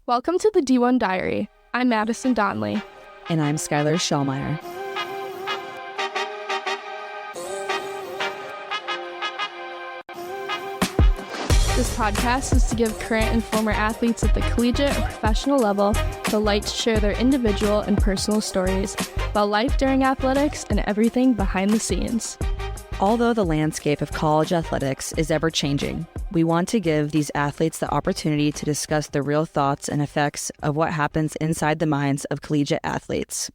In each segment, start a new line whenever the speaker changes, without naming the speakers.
Welcome to the D1 Diary. I'm Madison Donley.
And I'm Skylar Shellmeyer.
This podcast is to give current and former athletes at the collegiate or professional level the light to share their individual and personal stories about life during athletics and everything behind the scenes.
Although the landscape of college athletics is ever changing, we want to give these athletes the opportunity to discuss the real thoughts and effects of what happens inside the minds of collegiate athletes.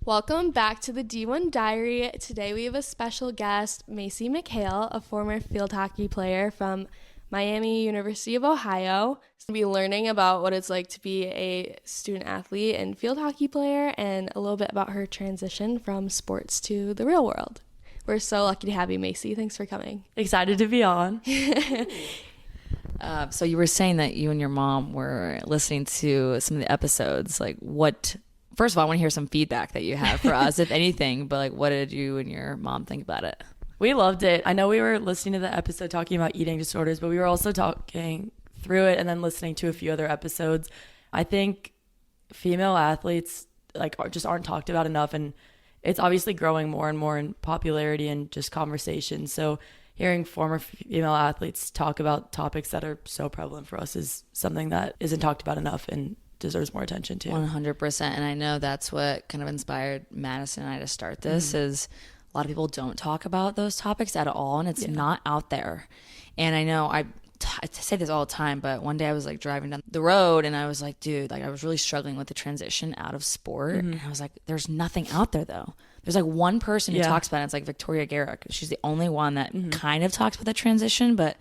Welcome back to the D1 Diary. Today we have a special guest, Macy McHale, a former field hockey player from Miami University of Ohio. We'll be learning about what it's like to be a student athlete and field hockey player, and a little bit about her transition from sports to the real world. We're so lucky to have you, Macy. Thanks for coming.
Excited to be on.
So you were saying that you and your mom were listening to some of the episodes. First of all, I want to hear some feedback that you have for us, if anything, but what did you and your mom think about it?
We loved it. I know we were listening to the episode talking about eating disorders, but we were also talking through it and then listening to a few other episodes. I think female athletes just aren't talked about enough, and it's obviously growing more and more in popularity and just conversation. So hearing former female athletes talk about topics that are so prevalent for us is something that isn't talked about enough and deserves more attention too.
100%. And I know that's what kind of inspired Madison and I to start this. Is a lot of people don't talk about those topics at all, and it's not out there. And I know I say this all the time, but one day I was driving down the road and I was like, dude, I was really struggling with the transition out of sport. And I was like, there's nothing out there though. There's one person who talks about it. It's Victoria Garrick. She's the only one that kind of talks about the transition, but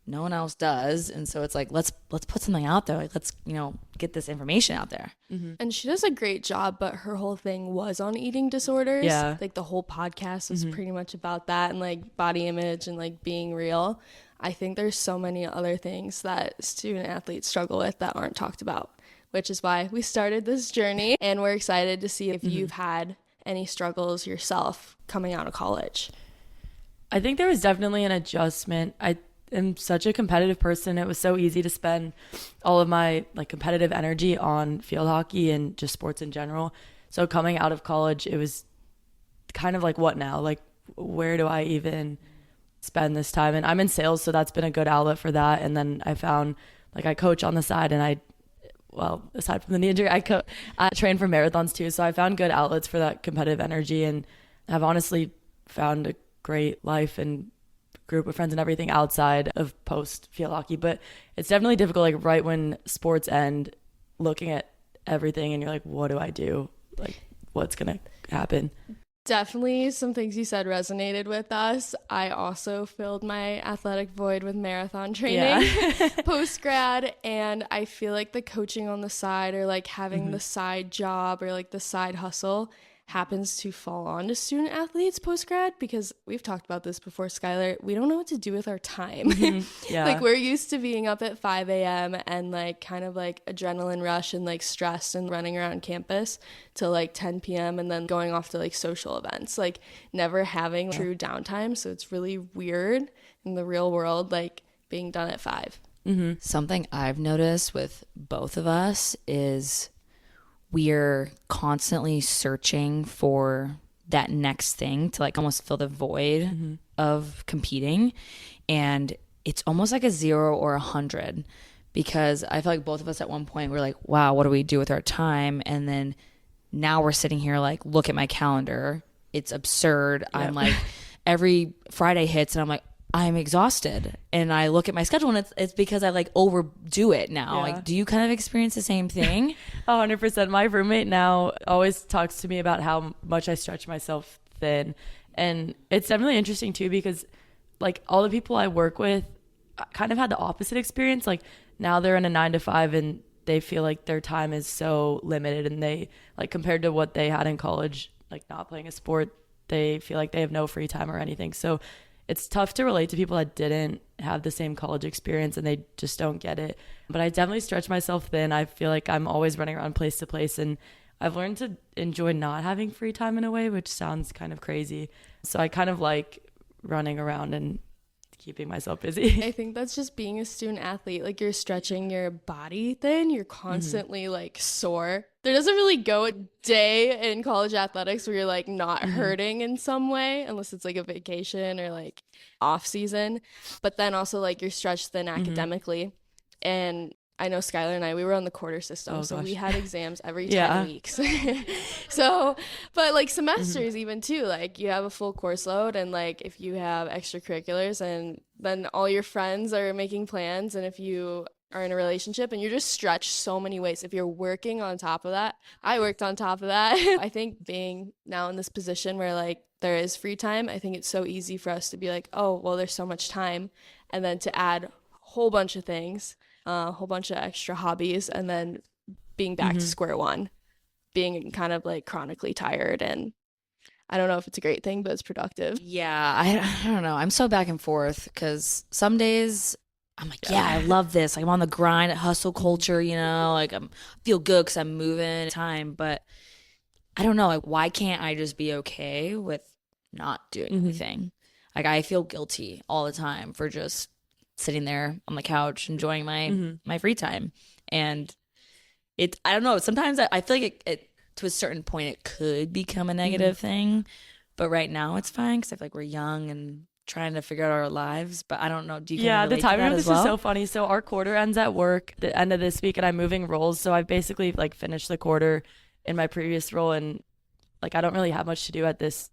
no one else does. And so it's let's put something out there. Let's, get this information out there.
And she does a great job, but her whole thing was on eating disorders.
Yeah.
The whole podcast was pretty much about that and body image and being real. I think there's so many other things that student athletes struggle with that aren't talked about, which is why we started this journey. And we're excited to see if you've had any struggles yourself coming out of college.
I think there was definitely an adjustment. I am such a competitive person. It was so easy to spend all of my competitive energy on field hockey and just sports in general. So coming out of college, it was kind of what now? Where do I even spend this time? And I'm in sales, so that's been a good outlet for that. And then I found I coach on the side, and aside from the knee injury, I train for marathons too. So I found good outlets for that competitive energy, and I've honestly found a great life and group of friends and everything outside of post field hockey. But it's definitely difficult right when sports end, looking at everything and you're what do I do? What's gonna happen?
Definitely some things you said resonated with us. I also filled my athletic void with marathon training post-grad, and I feel the coaching on the side or having the side job or the side hustle happens to fall on to student athletes post-grad, because we've talked about this before, Skylar. We don't know what to do with our time.
Yeah.
We're used to being up at 5 a.m. and kind of adrenaline rush and stressed and running around campus till 10 p.m. and then going off to social events, never having true downtime. So it's really weird in the real world, being done at 5.
Something I've noticed with both of us is we're constantly searching for that next thing to almost fill the void of competing. And it's almost a 0 or 100, because I feel both of us at one point were wow, what do we do with our time? And then now we're sitting here look at my calendar. It's absurd. Yep. I'm every Friday hits and I'm exhausted, and I look at my schedule and it's because I overdo it now.
Yeah.
Do you kind of experience the same thing?
100%. My roommate now always talks to me about how much I stretch myself thin, and it's definitely interesting too, because all the people I work with kind of had the opposite experience. Now they're in a 9 to 5 and they feel their time is so limited, and they compared to what they had in college, not playing a sport, they feel they have no free time or anything. So it's tough to relate to people that didn't have the same college experience and they just don't get it. But I definitely stretch myself thin. I feel I'm always running around place to place, and I've learned to enjoy not having free time in a way, which sounds kind of crazy. So I kind of running around and keeping myself busy.
I think that's just being a student athlete. Like, you're stretching your body thin. You're constantly like sore. There doesn't really go a day in college athletics where you're like not hurting in some way, unless it's like a vacation or like off season. But then also like you're stretched thin academically. And I know Skylar and we were on the quarter system, so we had exams every 10 weeks. So, but like semesters even too, like you have a full course load, and like if you have extracurriculars, and then all your friends are making plans, and if you are in a relationship, and you're just stretched so many ways. If you're working on top of that, I worked on top of that. I think being now in this position where like there is free time, I think it's so easy for us to be like, oh, well, there's so much time, and then to add a whole bunch of things. A whole bunch of extra hobbies, and then being back to square one, being kind of like chronically tired. And I don't know if it's a great thing, but it's productive.
Yeah, I don't know. I'm so back and forth because some days I'm like, yeah, I love this. Like, I'm on the grind, hustle culture, you know, like I feel good because I'm moving time. But I don't know, like, why can't I just be okay with not doing anything? Like, I feel guilty all the time for just sitting there on the couch enjoying my free time. And I don't know, sometimes I feel like it to a certain point it could become a negative thing, but right now it's fine because I feel like we're young and trying to figure out our lives. But I don't know, do you
the timing of this
is
so funny. So our quarter ends at work the end of this week, and I'm moving roles, so I've basically like finished the quarter in my previous role, and like I don't really have much to do at this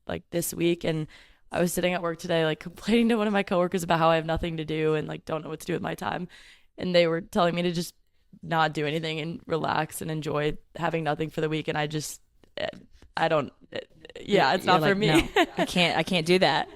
week. And I was sitting at work today, like complaining to one of my coworkers about how I have nothing to do and like don't know what to do with my time. And they were telling me to just not do anything and relax and enjoy having nothing for the week. And it's not for me.
No, I can't do that.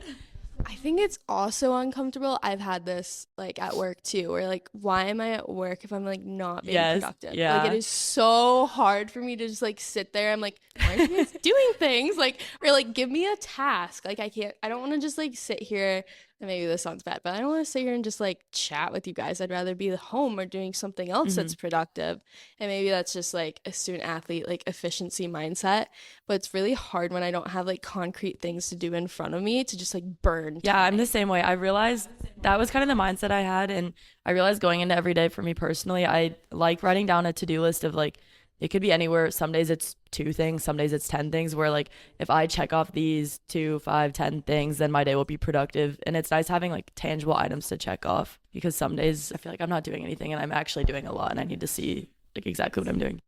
I think it's also uncomfortable. I've had this like at work too, where like, why am I at work if I'm like not being productive?
Yeah.
Like, it is so hard for me to just like sit there. I'm like, why are you guys doing things? Like, or like, give me a task. Like, I don't want to just like sit here. And maybe this sounds bad, but I don't want to sit here and just like chat with you guys. I'd rather be at home or doing something else that's productive. And maybe that's just like a student athlete, like efficiency mindset. But it's really hard when I don't have like concrete things to do in front of me to just like burn time.
Yeah, I'm the same way. I realized that was kind of the mindset I had. And I realized going into every day for me personally, I like writing down a to-do list of like, it could be anywhere. Some days it's 2 things, some days it's 10 things, where like if I check off these 2, 5, 10 things, then my day will be productive. And it's nice having like tangible items to check off, because some days I feel like I'm not doing anything and I'm actually doing a lot, and I need to see like exactly what I'm doing.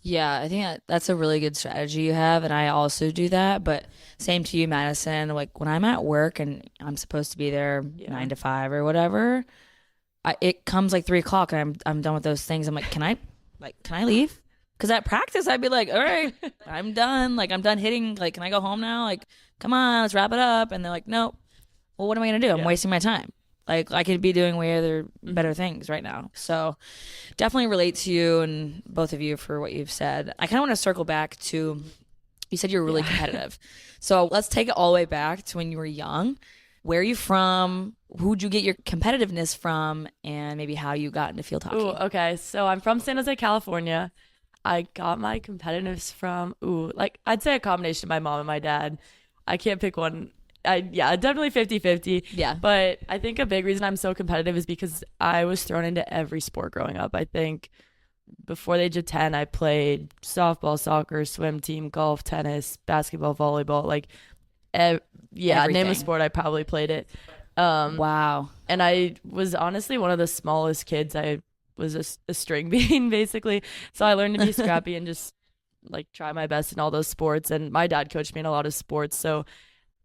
Yeah, I think that's a really good strategy you have, and I also do that. But same to you, Madison. Like, when I'm at work and I'm supposed to be there 9 to 5 or whatever, it comes like 3 o'clock and I'm done with those things. I'm like, can I leave? Because at practice, I'd be like, all right, I'm done. Like, I'm done hitting. Like, can I go home now? Like, come on, let's wrap it up. And they're like, no. Well, what am I going to do? I'm wasting my time. Like, I could be doing way other better things right now. So definitely relate to you and both of you for what you've said. I kind of want to circle back to, you said you're really competitive. So let's take it all the way back to when you were young. Where are you from? Who'd you get your competitiveness from? And maybe how you got into field hockey.
Ooh, okay. So I'm from San Jose, California. I got my competitiveness from, like I'd say a combination of my mom and my dad. I can't pick one. Definitely 50-50.
Yeah.
But I think a big reason I'm so competitive is because I was thrown into every sport growing up. I think before the age of 10, I played softball, soccer, swim team, golf, tennis, basketball, volleyball. Like,
Everything.
Name a sport, I probably played it.
Wow.
And I was honestly one of the smallest kids. I was a string bean basically, so I learned to be scrappy and just like try my best in all those sports. And my dad coached me in a lot of sports, so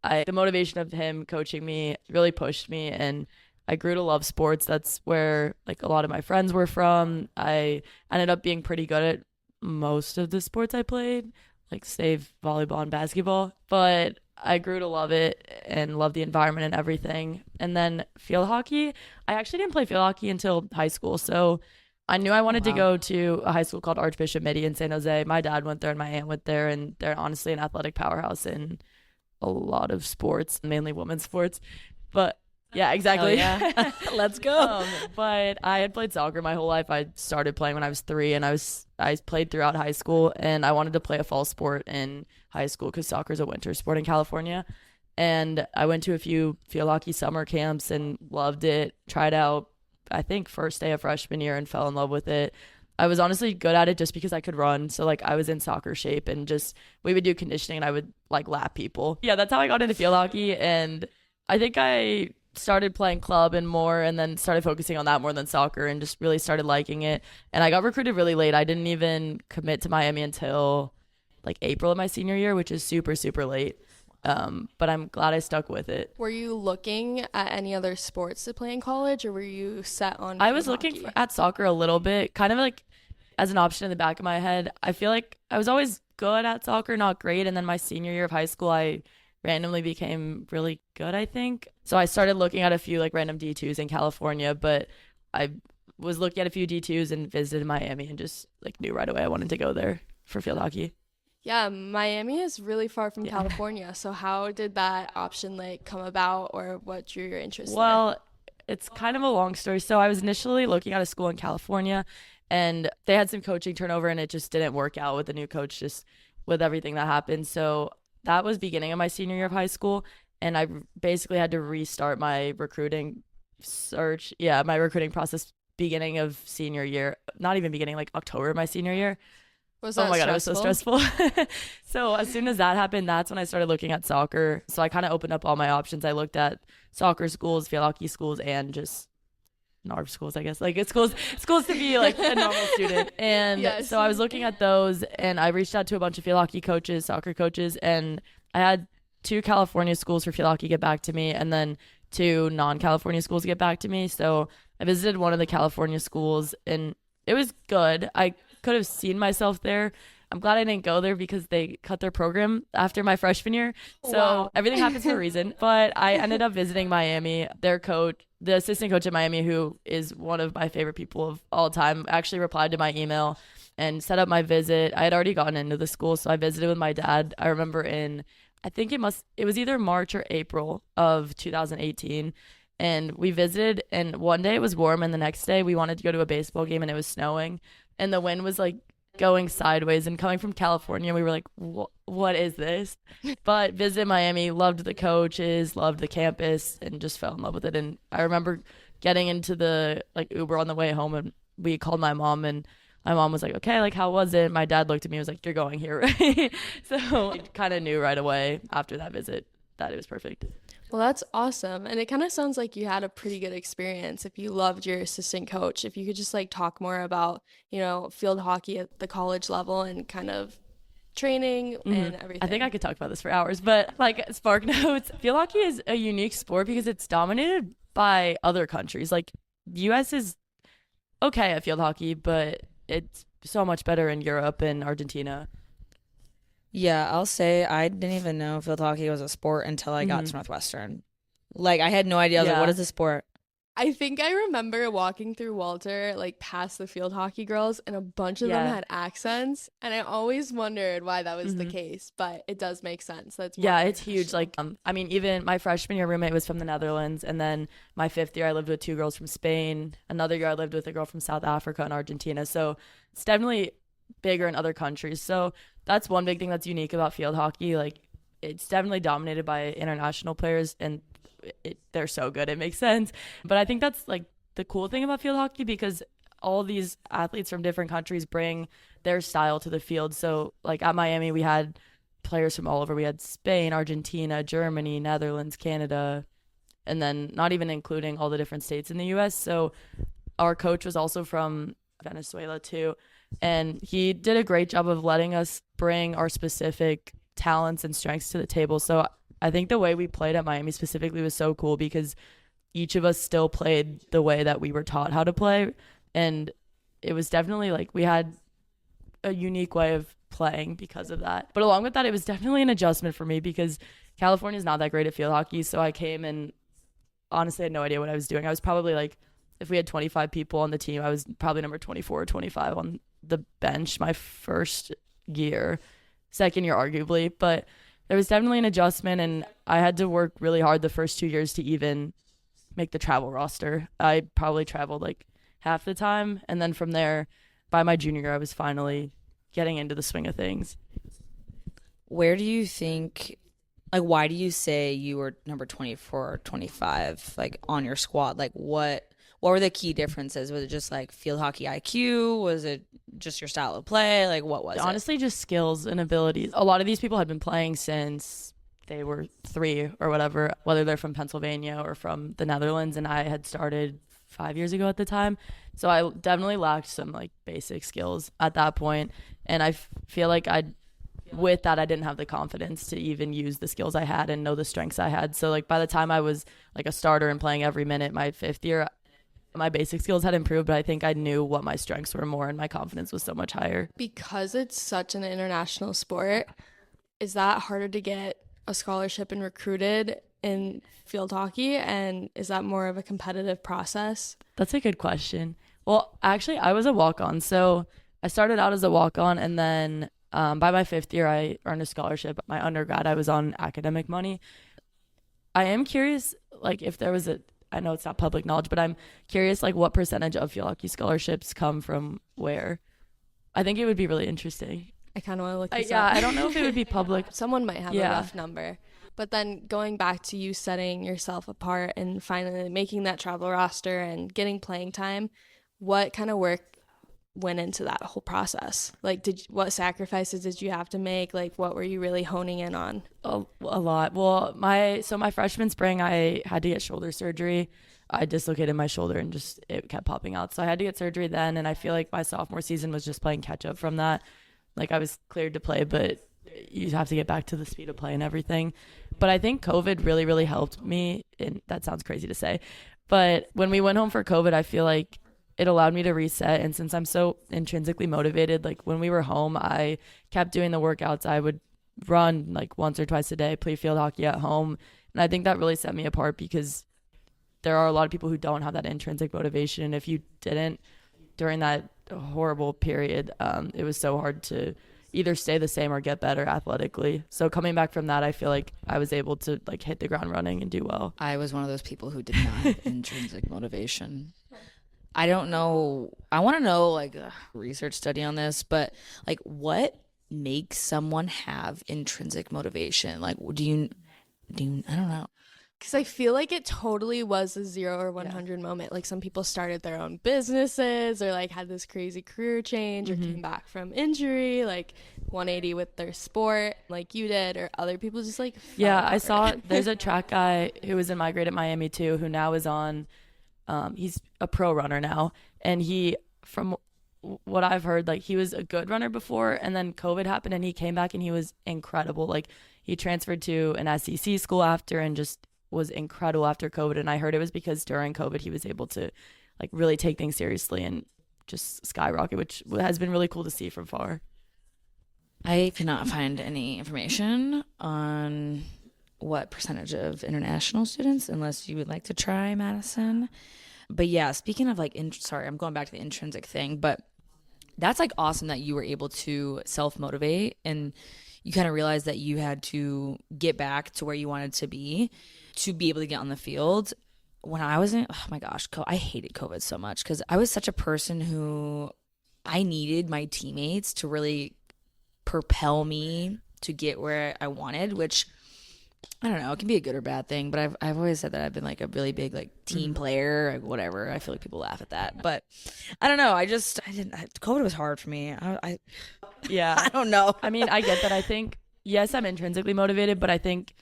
the motivation of him coaching me really pushed me, and I grew to love sports. That's where like a lot of my friends were from. I ended up being pretty good at most of the sports I played, like save volleyball and basketball, but I grew to love it and love the environment and everything. And then field hockey, I actually didn't play field hockey until high school. So I knew I wanted to go to a high school called Archbishop Mitty in San Jose. My dad went there and my aunt went there, and they're honestly an athletic powerhouse in a lot of sports, mainly women's sports. But yeah, exactly.
Yeah. Let's go.
But I had played soccer my whole life. I started playing when I was 3, and I played throughout high school, and I wanted to play a fall sport in high school because soccer is a winter sport in California. And I went to a few field hockey summer camps and loved it. Tried out, I think, first day of freshman year and fell in love with it. I was honestly good at it just because I could run. So like I was in soccer shape and just we would do conditioning and I would like lap people. Yeah, that's how I got into field hockey. And I think I started playing club and then started focusing on that more than soccer and just really started liking it. And I got recruited really late. I didn't even commit to Miami until like April of my senior year, which is super, super late. But I'm glad I stuck with it.
Were you looking at any other sports to play in college, or were you set on
I was looking at soccer a little bit, kind of like as an option in the back of my head. I feel like I was always good at soccer, not great. And then my senior year of high school, I randomly became really good, I think. So I started looking at a few like random D2s in California, but I was looking at a few D2s and visited Miami and just like knew right away I wanted to go there for field hockey.
Yeah, Miami is really far from California. So how did that option like come about, or what drew your interest
Well, it's kind of a long story. So I was initially looking at a school in California and they had some coaching turnover and it just didn't work out with the new coach, just with everything that happened. So that was beginning of my senior year of high school. And I basically had to restart my recruiting search. Yeah, my recruiting process beginning of senior year, not even beginning, like October of my senior year.
Was that
Oh my God,
stressful?
it was so stressful. So as soon as that happened, that's when I started looking at soccer. So I kind of opened up all my options. I looked at soccer schools, field hockey schools, and just NARB schools, I guess. Like it's schools to be like a normal student. And
Yes.
so I was looking at those and I reached out to a bunch of field hockey coaches, soccer coaches, and I had 2 California schools for field hockey get back to me and then 2 non-California schools get back to me. So I visited one of the California schools and it was good. I could have seen myself there. I'm glad I didn't go there because they cut their program after my freshman year. So
Wow.
everything happens for a reason. But I ended up visiting Miami. Their coach, the assistant coach at Miami, who is one of my favorite people of all time, actually replied to my email and set up my visit. I had already gotten into the school, so I visited with my dad. I remember I think it was either March or April of 2018. And we visited, and one day it was warm, and the next day we wanted to go to a baseball game, and it was snowing, and the wind was like going sideways. And coming from California, we were like, what is this? But visited Miami, loved the coaches, loved the campus, and just fell in love with it. And I remember getting into the like Uber on the way home, and we called my mom, and my mom was like, okay, like, how was it? My dad looked at me and was like, you're going here, right? So I kind of knew right away after that visit that it was perfect.
Well, that's awesome. And it kind of sounds like you had a pretty good experience if you loved your assistant coach. If you could just like talk more about, field hockey at the college level and kind of training and everything.
I think I could talk about this for hours, but like Spark Notes, field hockey is a unique sport because it's dominated by other countries. Like US is okay at field hockey, but it's so much better in Europe and Argentina.
Yeah, I'll say I didn't even know field hockey was a sport until I got to Northwestern. Like, I had no idea. I was like, what is this sport?
I think I remember walking through Walter, like past the field hockey girls, and a bunch of them had accents. And I always wondered why that was the case, but it does make sense. That's
it's huge. Like, I mean, even my freshman year roommate was from the Netherlands. And then my 5th year, I lived with 2 girls from Spain. Another year, I lived with a girl from South Africa and Argentina. So it's definitely bigger in other countries. So that's one big thing that's unique about field hockey. Like, it's definitely dominated by international players, and they're so good. It makes sense. But I think that's like the cool thing about field hockey, because all these athletes from different countries bring their style to the field. So like at Miami, we had players from all over. We had Spain, Argentina, Germany, Netherlands, Canada, and then not even including all the different states in the US. So our coach was also from Venezuela too. And he did a great job of letting us bring our specific talents and strengths to the table. So I think the way we played at Miami specifically was so cool because each of us still played the way that we were taught how to play. And it was definitely like we had a unique way of playing because of that. But along with that, it was definitely an adjustment for me because California is not that great at field hockey. So I came and honestly had no idea what I was doing. I was probably like, if we had 25 people on the team, I was probably number 24 or 25 on the bench my first year, second year arguably. But there was definitely an adjustment, and I had to work really hard the first 2 years to even make the travel roster. I probably traveled like half the time, and then from there, by my junior year, I was finally getting into the swing of things.
Where do you think, Like, why do you say you were number 24 or 25, like, on your squad? Like, what were the key differences? Was it just, like, field hockey IQ? Was it just your style of play? Like, what was it?
Honestly, just skills and abilities. A lot of these people had been playing since they were 3 or whatever, whether they're from Pennsylvania or from the Netherlands, and I had started 5 years ago at the time. So I definitely lacked some, like, basic skills at that point, and I feel like with that, I didn't have the confidence to even use the skills I had and know the strengths I had. So, like, by the time I was, like, a starter and playing every minute my 5th year, my basic skills had improved, but I think I knew what my strengths were more, and my confidence was so much higher.
Because it's such an international sport, is that harder to get a scholarship and recruited in field hockey? And is that more of a competitive process?
That's a good question. Well, actually, I was a walk-on. So I started out as a walk-on, and then by my 5th year, I earned a scholarship. My undergrad, I was on academic money. I am curious, like, if there was I know it's not public knowledge, but I'm curious, like, what percentage of field hockey scholarships come from where? I think it would be really interesting.
I kind of want to look this
Yeah,
up.
I don't know if it would be public.
Someone might have a
Yeah.
rough number. But then going back to you setting yourself apart and finally making that travel roster and getting playing time, what kind of work went into that whole process? Like, what sacrifices did you have to make? Like, what were you really honing in on?
A lot. Well, my freshman spring, I had to get shoulder surgery. I dislocated my shoulder and just it kept popping out. So I had to get surgery then, and I feel like my sophomore season was just playing catch up from that. Like, I was cleared to play, but you have to get back to the speed of play and everything. But I think COVID really, really helped me. And that sounds crazy to say, but when we went home for COVID, I feel like it allowed me to reset. And since I'm so intrinsically motivated, like, when we were home, I kept doing the workouts. I would run like once or twice a day, play field hockey at home. And I think that really set me apart, because there are a lot of people who don't have that intrinsic motivation. And if you didn't during that horrible period, it was so hard to either stay the same or get better athletically. So coming back from that, I feel like I was able to, like, hit the ground running and do well.
I was one of those people who did not have intrinsic motivation. I don't know. I want to know, like, a research study on this, but, like, what makes someone have intrinsic motivation? Like, do you I don't know.
Because I feel like it totally was a 0 or 100 moment. Like, some people started their own businesses or, like, had this crazy career change or came back from injury, like 180 with their sport like you did, or other people just, like,
Yeah,
fell
I saw
apart.
there's a track guy who was in my grade at Miami too, who now is on, he's a pro runner now. And he, from what I've heard, like, he was a good runner before, and then COVID happened and he came back and he was incredible. Like, he transferred to an SEC school after and just was incredible after COVID. And I heard it was because during COVID he was able to, like, really take things seriously and just skyrocket, which has been really cool to see from far.
I cannot find any information on what percentage of international students, unless you would like to try, Madison. But yeah, speaking of, like, sorry, I'm going back to the intrinsic thing, but that's, like, awesome that you were able to self-motivate and you kind of realized that you had to get back to where you wanted to be able to get on the field. When I was in, oh my gosh, I hated COVID so much, because I was such a person who I needed my teammates to really propel me to get where I wanted, which, I don't know, it can be a good or bad thing, but I've always said that I've been, like, a really big, like, team player, like, whatever. I feel like people laugh at that, but I don't know. COVID was hard for me.
Yeah.
I don't know.
I mean, I get that. I think, yes, I'm intrinsically motivated, but I think,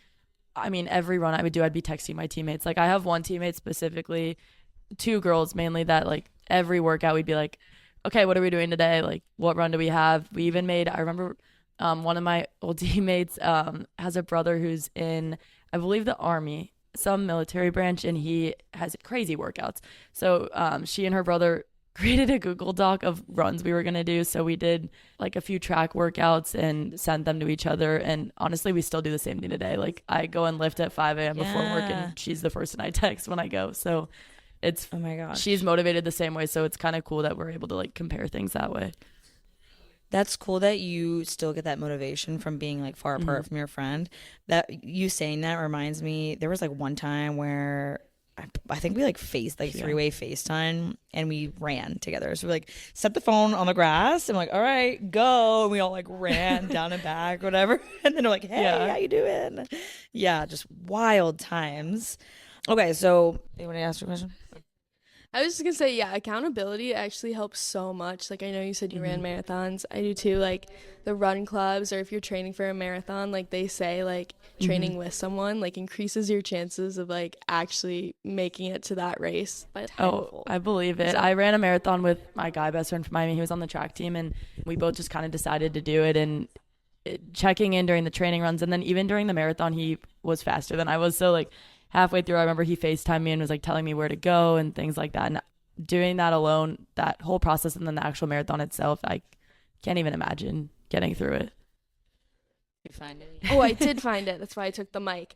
I mean, every run I would do, I'd be texting my teammates. Like, I have one teammate specifically, 2 girls mainly, that, like, every workout we'd be like, okay, what are we doing today? Like, what run do we have? We even made, I remember one of my old teammates has a brother who's in, I believe, the Army, some military branch, and he has crazy workouts. So she and her brother created a Google Doc of runs we were going to do. So we did, like, a few track workouts and sent them to each other. And honestly, we still do the same thing today. Like, I go and lift at 5 a.m. before work, and she's the person I text when I go. So it's,
oh my gosh,
she's motivated the same way. So it's kind of cool that we're able to, like, compare things that way.
That's cool that you still get that motivation from being, like, far apart from your friend. That you saying that reminds me, there was, like, one time where I think we like three-way FaceTime and we ran together. So we like set the phone on the grass and like, all right, go. And we all like ran down and back, whatever. And then we're like, hey, how you doing? Yeah, just wild times. Okay, so you want to ask your question?
I was just gonna say, yeah, accountability actually helps so much. Like, I know you said you ran marathons. I do too. Like, the run clubs, or if you're training for a marathon, like they say, like training with someone like increases your chances of like actually making it to that race by tenfold.
I believe it. I ran a marathon with my guy best friend from Miami. He was on the track team, and we both just kind of decided to do it. And checking in during the training runs, and then even during the marathon, he was faster than I was. So like halfway through, I remember he FaceTimed me and was like telling me where to go and things like that. And doing that alone, that whole process, and then the actual marathon itself, I can't even imagine getting through it.
You find it?
Oh, I did find it. That's why I took the mic.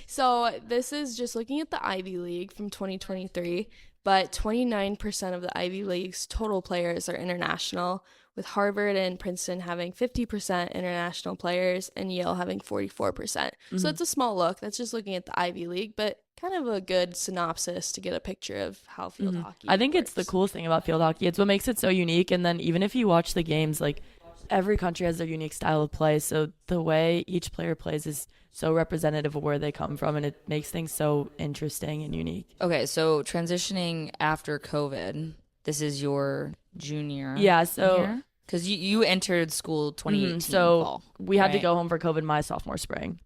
So this is just looking at the Ivy League from 2023, but 29% of the Ivy League's total players are international, with Harvard and Princeton having 50% international players and Yale having 44%. So it's a small look. That's just looking at the Ivy League, but kind of a good synopsis to get a picture of how field hockey
I think
works.
it's the coolest thing about field hockey. It's what makes it so unique. And then even if you watch the games, like every country has their unique style of play. So the way each player plays is so representative of where they come from, and it makes things so interesting and unique.
Okay, so transitioning after COVID, this is your junior.
Yeah, so
because you entered school 2018
so
fall,
we had to
right?
go home for COVID my sophomore spring.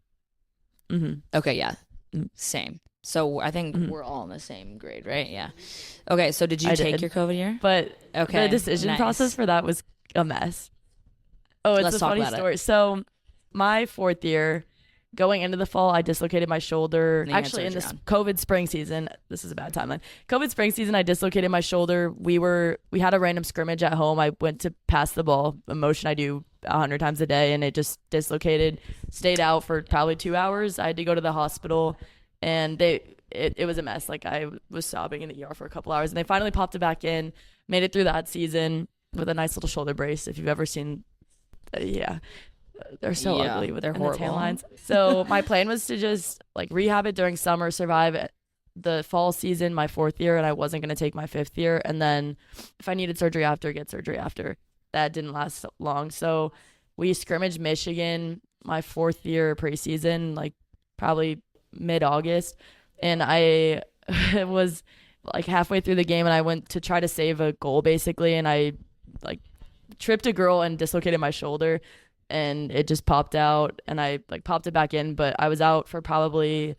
Okay, yeah, same. So I think we're all in the same grade, right? Yeah. Okay, so did you take your COVID year?
But
Okay,
the decision process for that was a mess. Oh, it's
Let's
a
talk
funny
about
story. So my fourth year, going into the fall, I dislocated my shoulder.
And then you had
Actually, in
surgery
this
on.
COVID spring season, this is a bad timeline. COVID spring season, I dislocated my shoulder. We had a random scrimmage at home. I went to pass the ball, a motion I do 100 times a day, and it just dislocated. Stayed out for probably 2 hours. I had to go to the hospital, and it was a mess. Like, I was sobbing in the ER for a couple hours, and they finally popped it back in. Made it through that season with a nice little shoulder brace. If you've ever seen, they're so ugly with
they're
the
horrible.
tan lines. So my plan was to just like rehab it during summer, survive the fall season, my fourth year, and I wasn't going to take my fifth year. And then if I needed surgery after, get surgery after. That didn't last long. So we scrimmaged Michigan my fourth year preseason, like probably mid-August. And I was like halfway through the game, and I went to try to save a goal basically. And I like tripped a girl and dislocated my shoulder, and it just popped out, and I like popped it back in, but I was out for probably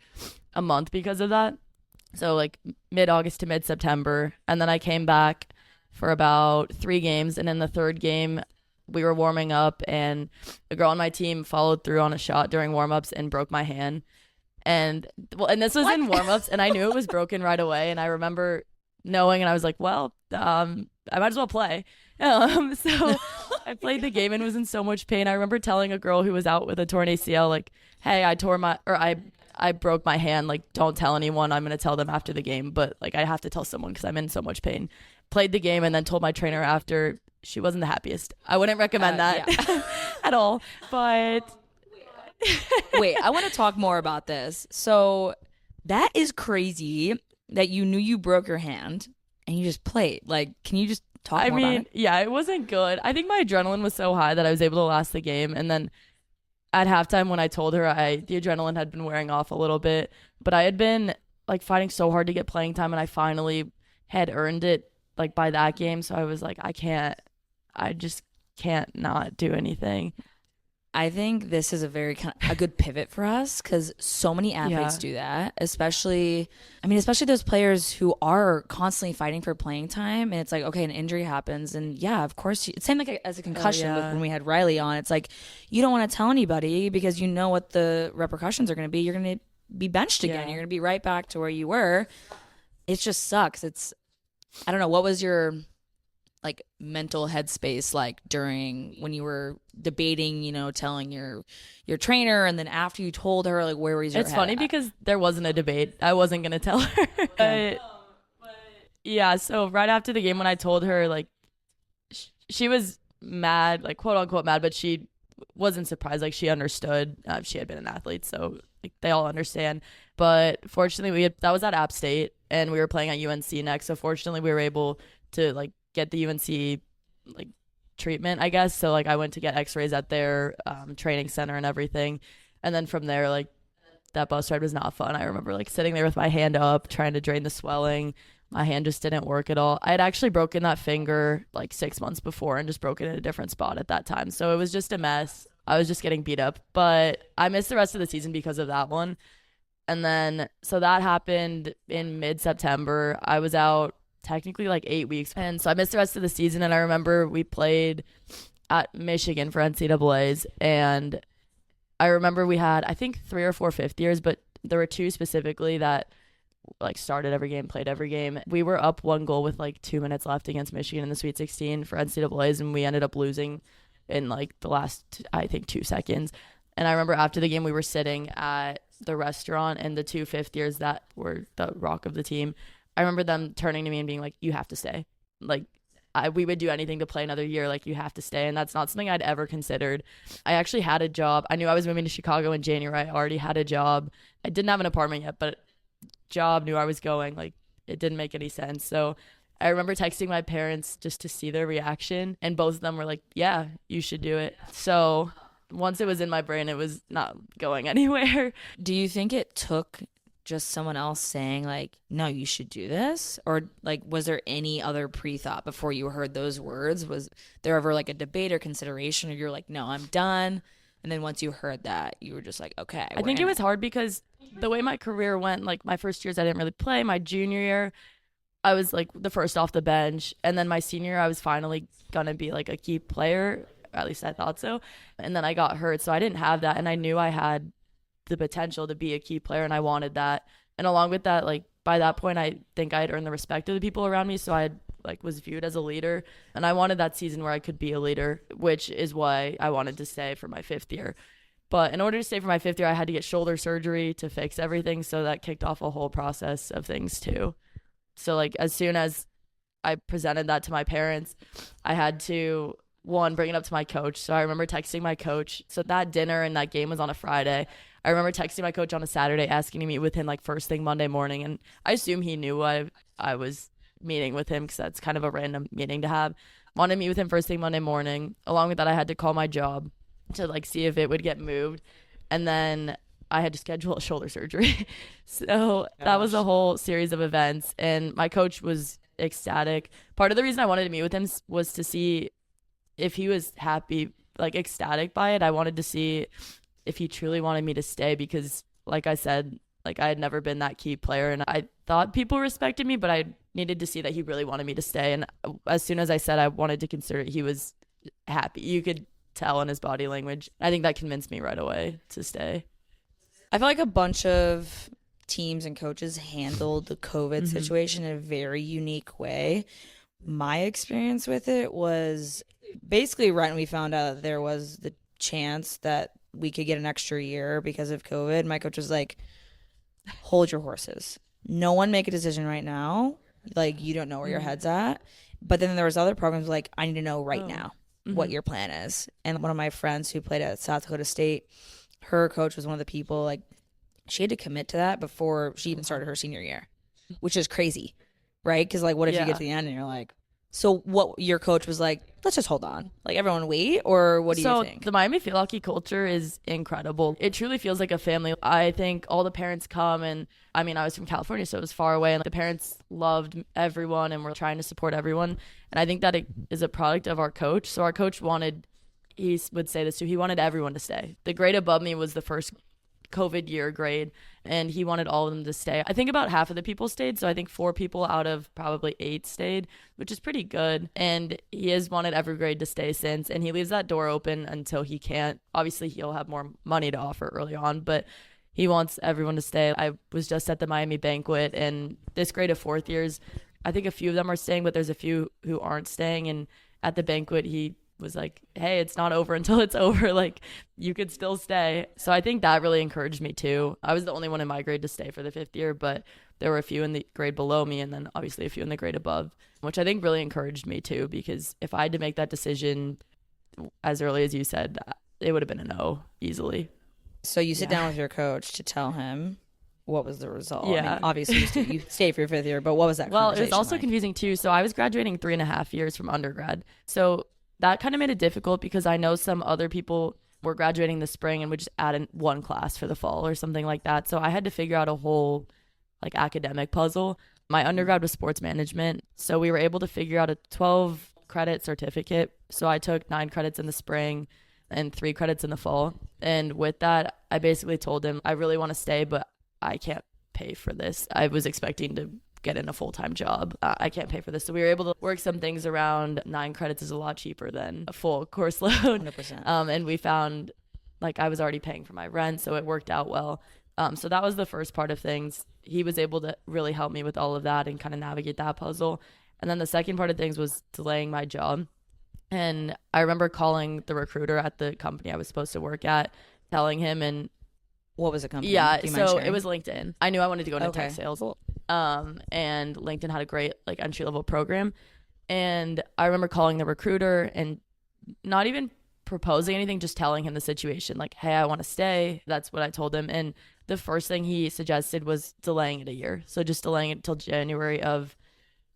a month because of that. So like mid-August to mid-September. And then I came back for about 3 games, and in the third game we were warming up, and a girl on my team followed through on a shot during warm-ups and broke my hand. And this was in warm-ups, and I knew it was broken right away. And I remember knowing, and I was like, well, I might as well play. So I played the game and was in so much pain. I remember telling a girl who was out with a torn ACL, like, hey, I broke my hand. Like, don't tell anyone. I'm going to tell them after the game. But like, I have to tell someone because I'm in so much pain. Played the game and then told my trainer after. She wasn't the happiest. I wouldn't recommend that at all. But
Wait, I want to talk more about this. So that is crazy that you knew you broke your hand and you just played. Like, can you just talk more about it?
Yeah, it wasn't good. I think my adrenaline was so high that I was able to last the game. And then at halftime, when I told her, the adrenaline had been wearing off a little bit, but I had been like fighting so hard to get playing time, and I finally had earned it like by that game. So I was like, I just can't not do anything.
I think this is a good pivot for us, because so many athletes do that, especially those players who are constantly fighting for playing time. And it's like, okay, an injury happens, and yeah, of course, it's same like as a concussion with when we had Riley on. It's like, you don't want to tell anybody because you know what the repercussions are going to be. You're going to be benched again. You're going to be right back to where you were. It just sucks. I don't know, what was your like mental headspace like during when you were debating, telling your trainer, and then after you told her, like, where was your head
It's funny
at?
because there wasn't a debate. I wasn't gonna tell her. But yeah, so right after the game, when I told her, like, she was mad, like quote unquote mad, but she wasn't surprised. Like, she understood. She had been an athlete, so like they all understand. But fortunately, that was at App State, and we were playing at UNC next. So fortunately, we were able to like get the UNC like treatment, I guess. So like I went to get X-rays at their training center and everything, and then from there, like that bus ride was not fun. I remember like sitting there with my hand up, trying to drain the swelling. My hand just didn't work at all. I had actually broken that finger like 6 months before and just broken in a different spot at that time. So it was just a mess. I was just getting beat up, but I missed the rest of the season because of that one. And then, so that happened in mid-September. I was out technically like 8 weeks. And so I missed the rest of the season. And I remember we played at Michigan for NCAAs. And I remember we had, I think, 3 or 4 fifth years, but there were 2 specifically that like started every game, played every game. We were up 1 goal with like 2 minutes left against Michigan in the Sweet 16 for NCAAs, and we ended up losing in like the last, I think, 2 seconds. And I remember after the game, we were sitting at the restaurant, and the 2 fifth years that were the rock of the team, I remember them turning to me and being like, you have to stay. Like, we would do anything to play another year. Like, you have to stay. And that's not something I'd ever considered. I actually had a job. I knew I was moving to Chicago in January. I already had a job. I didn't have an apartment yet, but job, knew I was going. Like, it didn't make any sense. So I remember texting my parents just to see their reaction, and both of them were like, yeah, you should do it. So once it was in my brain, it was not going anywhere.
Do you think it took just someone else saying like, no, you should do this? Or like, was there any other pre-thought before you heard those words? Was there ever like a debate or consideration, or you're like, no, I'm done? And then once you heard that, you were just like, okay.
I think it was hard because the way my career went, like my first years, I didn't really play. My junior year, I was like the first off the bench. And then my senior year, I was finally going to be like a key player. At least I thought so. And then I got hurt. So I didn't have that. And I knew I had the potential to be a key player, and I wanted that. And along with that, like by that point, I think I had earned the respect of the people around me. So I had like was viewed as a leader, and I wanted that season where I could be a leader, which is why I wanted to stay for my 5th year. But in order to stay for my 5th year, I had to get shoulder surgery to fix everything. So that kicked off a whole process of things too. So like as soon as I presented that to my parents, I had to bring it up to my coach. So I remember texting my coach. So that dinner and that game was on a Friday. I remember texting my coach on a Saturday asking to meet with him like first thing Monday morning. And I assume he knew I was meeting with him because that's kind of a random meeting to have. Wanted to meet with him first thing Monday morning. Along with that, I had to call my job to like see if it would get moved. And then I had to schedule a shoulder surgery. So that was a whole series of events. And my coach was ecstatic. Part of the reason I wanted to meet with him was to see if he was happy, like ecstatic by it. I wanted to see if he truly wanted me to stay because, like I said, like I had never been that key player, and I thought people respected me, but I needed to see that he really wanted me to stay. And as soon as I said I wanted to consider it, he was happy. You could tell in his body language. I think that convinced me right away to stay.
I feel like a bunch of teams and coaches handled the COVID situation in a very unique way. My experience with it was basically right when we found out that there was the chance that we could get an extra year because of COVID. My coach was like, hold your horses. No one make a decision right now. Like, you don't know where your head's at. But then there was other programs like, I need to know right now what your plan is. And one of my friends who played at South Dakota State, her coach was one of the people, like, she had to commit to that before she even started her senior year, which is crazy, right? Because, like, what if you get to the end and you're like, so what, your coach was like, let's just hold on. Like, everyone wait, or what do you think?
So the Miami field hockey culture is incredible. It truly feels like a family. I think all the parents come, and I mean, I was from California, so it was far away, and the parents loved everyone and were trying to support everyone. And I think that it is a product of our coach. So our coach he would say this too, he wanted everyone to stay. The grade above me was the first COVID year grade, and he wanted all of them to stay. I think about half of the people stayed, so I think 4 people out of probably 8 stayed, which is pretty good. And he has wanted every grade to stay since, and he leaves that door open until he can't. Obviously, he'll have more money to offer early on, but he wants everyone to stay. I was just at the Miami banquet, and this grade of 4th years, I think a few of them are staying, but there's a few who aren't staying. And at the banquet, he was like, hey, it's not over until it's over. Like, you could still stay. So I think that really encouraged me too. I was the only one in my grade to stay for the 5th year, but there were a few in the grade below me, and then obviously a few in the grade above, which I think really encouraged me too, because if I had to make that decision as early as you said, it would have been a no easily.
So you sit down with your coach to tell him what was the result?
Yeah.
I mean, obviously you stayed for your 5th year, but what was that
Well, it was also
like?
confusing too. So I was graduating 3.5 years from undergrad. So that kind of made it difficult because I know some other people were graduating this spring and would just add in one class for the fall or something like that. So I had to figure out a whole like academic puzzle. My undergrad was sports management. So we were able to figure out a 12 credit certificate. So I took 9 credits in the spring and 3 credits in the fall. And with that, I basically told him, I really want to stay, but I can't pay for this. I was expecting to get in a full-time job. I can't pay for this. So we were able to work some things around. 9 credits is a lot cheaper than a full course load.
100%.
And we found like I was already paying for my rent, so it worked out well. So that was the first part of things. He was able to really help me with all of that and kind of navigate that puzzle. And then the second part of things was delaying my job. And I remember calling the recruiter at the company I was supposed to work at, telling him, and
what was the company?
yeah, so it was LinkedIn. I knew I wanted to go into tech sales.
Cool.
And LinkedIn had a great like entry level program. And I remember calling the recruiter and not even proposing anything, just telling him the situation. Like, hey, I want to stay. That's what I told him. And the first thing he suggested was delaying it a year. So just delaying it till January of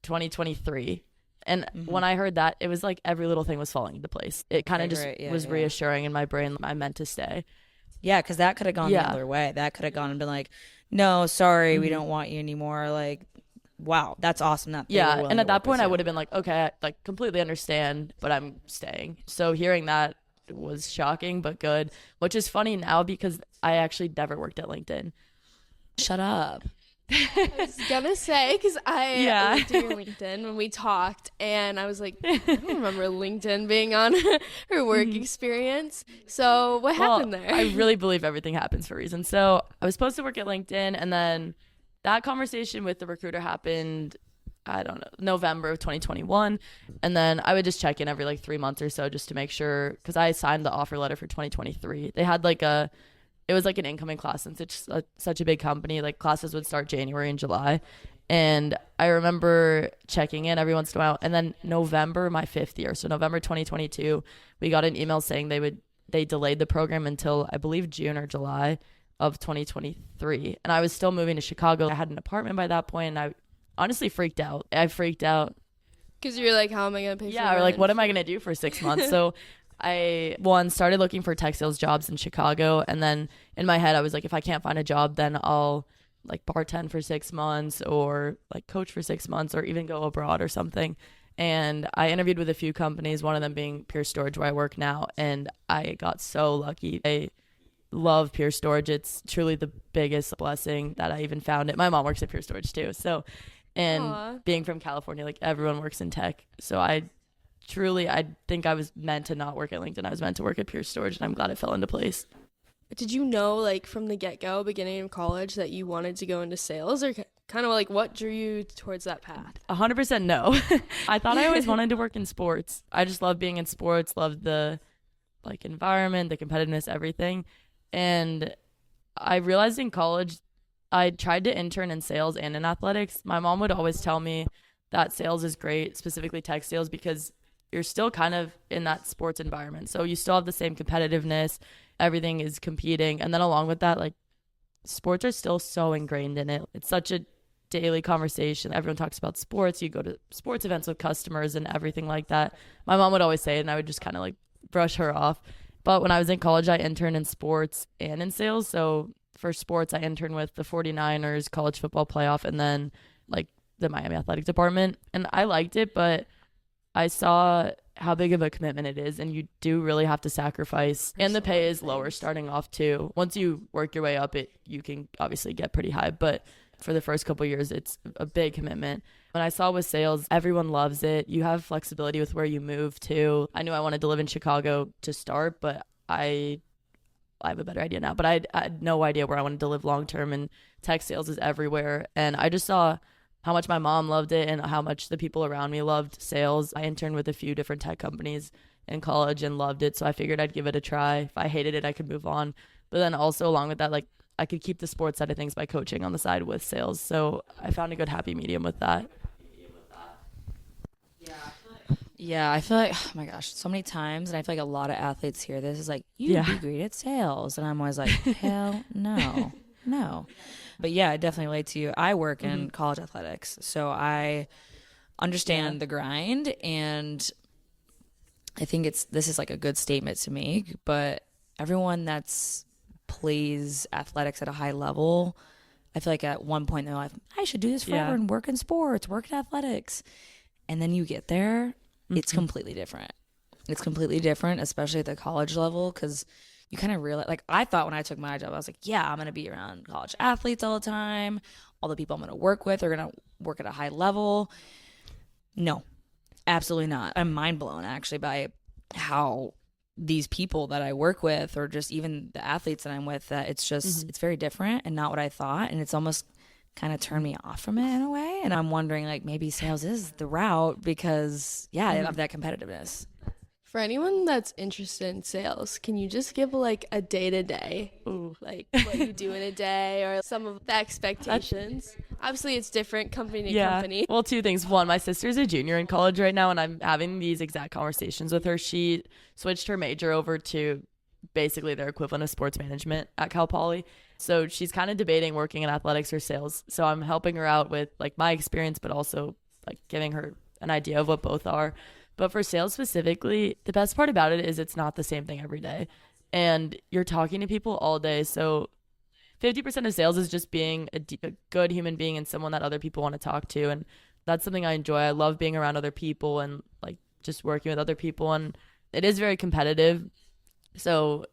2023. And when I heard that, it was like every little thing was falling into place. It kind of just was reassuring in my brain. I meant to stay.
Yeah, because that could have gone the other way. That could have gone and been like, no, sorry, we don't want you anymore. Like, wow, that's awesome. That
and at that point, I would have been like, okay, I like completely understand, but I'm staying. So hearing that was shocking, but good, which is funny now because I actually never worked at LinkedIn.
Shut up.
I was gonna say, because I looked at your LinkedIn when we talked, and I was like, I don't remember LinkedIn being on her work experience. So what happened there?
I really believe everything happens for a reason. So I was supposed to work at LinkedIn, and then that conversation with the recruiter happened, I don't know, November of 2021. And then I would just check in every like 3 months or so just to make sure, because I signed the offer letter for 2023. They had like it was like an incoming class, since it's such a big company. Like classes would start January and July. And I remember checking in every once in a while. And then November, my 5th year, so November 2022, we got an email saying they delayed the program until I believe June or July of 2023. And I was still moving to Chicago. I had an apartment by that point, and I honestly freaked out. I freaked out.
Because you're like, how am I going to pay for
or like, what am I going to do for 6 months? So I started looking for tech sales jobs in Chicago, and then in my head I was like, if I can't find a job, then I'll like bartend for 6 months or like coach for 6 months or even go abroad or something. And I interviewed with a few companies, one of them being Pure Storage, where I work now, and I got so lucky. I love Pure Storage. It's truly the biggest blessing that I even found it. My mom works at Pure Storage too, so and being from California, like everyone works in tech, so I think I was meant to not work at LinkedIn. I was meant to work at Pure Storage, and I'm glad it fell into place.
Did you know, like, from the get-go, beginning of college, that you wanted to go into sales? Or kind of, like, what drew you towards that path?
100% no. I thought I always wanted to work in sports. I just love being in sports, love the, like, environment, the competitiveness, everything. And I realized in college, I tried to intern in sales and in athletics. My mom would always tell me that sales is great, specifically tech sales, because you're still kind of in that sports environment. So you still have the same competitiveness. Everything is competing. And then along with that, like, sports are still so ingrained in it. It's such a daily conversation. Everyone talks about sports. You go to sports events with customers and everything like that. My mom would always say it, and I would just kind of like brush her off. But when I was in college, I interned in sports and in sales. So for sports, I interned with the 49ers college football playoff and then like the Miami athletic department. And I liked it, but I saw how big of a commitment it is, and you do really have to sacrifice. And the pay is lower starting off too. Once you work your way up, you can obviously get pretty high, but for the first couple of years, it's a big commitment. When I saw with sales, everyone loves it. You have flexibility with where you move to. I knew I wanted to live in Chicago to start, but I have a better idea now. But I had no idea where I wanted to live long term, and tech sales is everywhere. And I just saw how much my mom loved it and how much the people around me loved sales. I interned with a few different tech companies in college and loved it, so I figured I'd give it a try. If I hated it, I could move on. But then also along with that, like, I could keep the sports side of things by coaching on the side with sales. So I found a good happy medium with that.
Yeah, I feel like, oh my gosh, so many times, and I feel like a lot of athletes hear this is like, you'd be great at sales. And I'm always like, hell no, no. But yeah, I definitely relate to you. I work in college athletics, so I understand the grind, and I think this is like a good statement to make, but everyone that's plays athletics at a high level, I feel like at one point in their life, I should do this forever and work in sports, work in athletics. And then you get there, it's completely different. It's completely different, especially at the college level, because you kind of realize, like, I thought when I took my job, I was like, yeah, I'm going to be around college athletes all the time. All the people I'm going to work with are going to work at a high level. No, absolutely not. I'm mind blown, actually, by how these people that I work with, or just even the athletes that I'm with, that it's just, it's very different and not what I thought. And it's almost kind of turned me off from it in a way. And I'm wondering, like, maybe sales is the route because, I have that competitiveness.
For anyone that's interested in sales, can you just give like a day-to-day, like what you do in a day or some of the expectations? Obviously, it's different company to company.
Well, two things. One, my sister's a junior in college right now, and I'm having these exact conversations with her. She switched her major over to basically their equivalent of sports management at Cal Poly. So she's kind of debating working in athletics or sales. So I'm helping her out with like my experience, but also like giving her an idea of what both are. But for sales specifically, the best part about it is it's not the same thing every day. And you're talking to people all day. So 50% of sales is just being a good human being and someone that other people want to talk to. And that's something I enjoy. I love being around other people and like just working with other people. And it is very competitive. So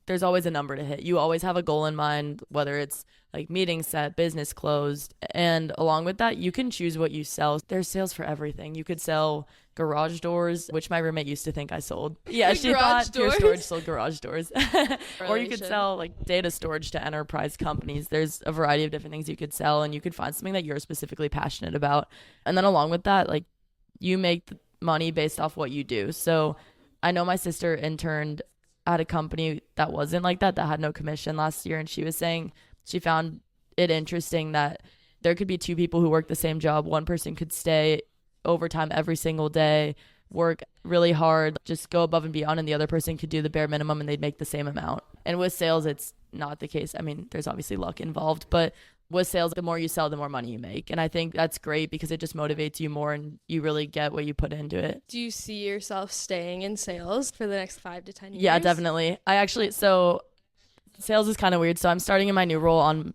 there's always a number to hit. You always have a goal in mind, whether it's like meeting set, business closed. And along with that, you can choose what you sell. There's sales for everything. You could sell garage doors, which my roommate used to think I sold. Yeah, she thought Pure Storage sold garage doors. Or you could sell like data storage to enterprise companies. There's a variety of different things you could sell, and you could find something that you're specifically passionate about. And then along with that, like you make money based off what you do. So I know my sister interned at a company that wasn't like that had no commission last year, and she was saying she found it interesting that there could be two people who work the same job. One person could stay overtime every single day, work really hard, just go above and beyond, and the other person could do the bare minimum and they'd make the same amount. And with sales, it's not the case. I mean, there's obviously luck involved, but with sales, the more you sell, the more money you make. And I think that's great because it just motivates you more and you really get what you put into it.
Do you see yourself staying in sales for the next 5 to 10 years?
Yeah, definitely. So sales is kind of weird. So I'm starting in my new role on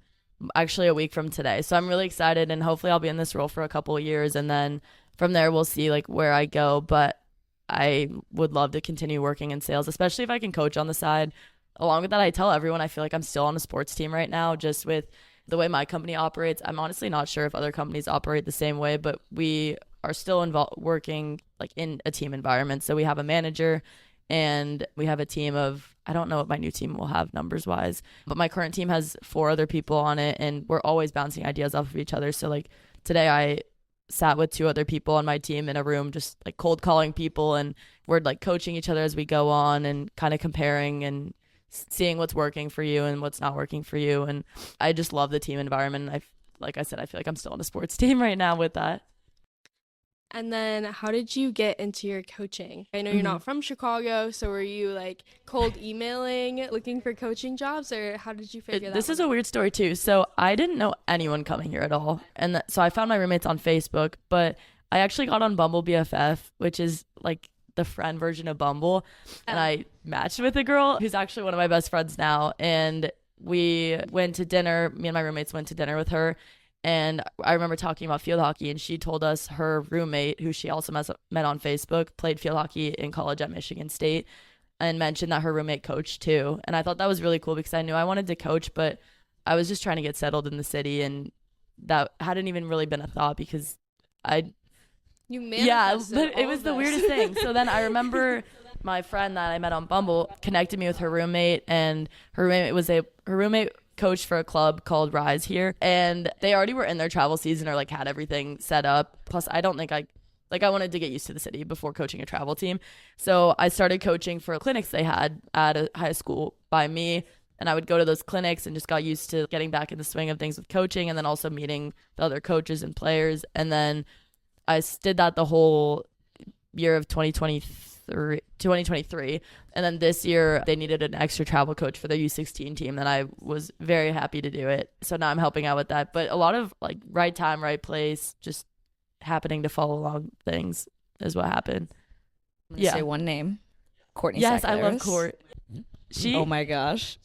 actually a week from today. So I'm really excited, and hopefully I'll be in this role for a couple of years, and then from there we'll see like where I go. But I would love to continue working in sales, especially if I can coach on the side. Along with that, I tell everyone I feel like I'm still on a sports team right now, just with the way my company operates. I'm honestly not sure if other companies operate the same way, but we are still working like in a team environment. So we have a manager and we have a team of, I don't know what my new team will have numbers wise, but my current team has 4 other people on it, and we're always bouncing ideas off of each other. So like today I sat with 2 other people on my team in a room, just like cold calling people, and we're like coaching each other as we go on and kind of comparing and seeing what's working for you and what's not working for you. And I just love the team environment. Like I said, I feel like I'm still on a sports team right now with that.
And then how did you get into your coaching? I know you're not from Chicago, so were you like cold emailing, looking for coaching jobs, or how did you figure that out?
This is a weird story too. So I didn't know anyone coming here at all. And so I found my roommates on Facebook, but I actually got on Bumble BFF, which is like the friend version of Bumble. And I matched with a girl who's actually one of my best friends now. And we went to dinner. Me and my roommates went to dinner with her. And I remember talking about field hockey, and she told us her roommate, who she also met on Facebook, played field hockey in college at Michigan State, and mentioned that her roommate coached too. And I thought that was really cool because I knew I wanted to coach, but I was just trying to get settled in the city, and that hadn't even really been a thought because
You manifested
but it was the weirdest thing. So then I remember my friend that I met on Bumble connected me with her roommate, and her roommate coached for a club called Rise here, and they already were in their travel season or like had everything set up. Plus I don't think I wanted to get used to the city before coaching a travel team. So I started coaching for clinics they had at a high school by me, and I would go to those clinics and just got used to getting back in the swing of things with coaching, and then also meeting the other coaches and players. And then I did that the whole year of 2023 2023. And then this year they needed an extra travel coach for their U16 team, and I was very happy to do it. So now I'm helping out with that. But a lot of like right time, right place, just happening to follow along things is what happened.
I'm gonna say one name. Courtney
Yes,
Sackler.
I love Court.
Oh my gosh.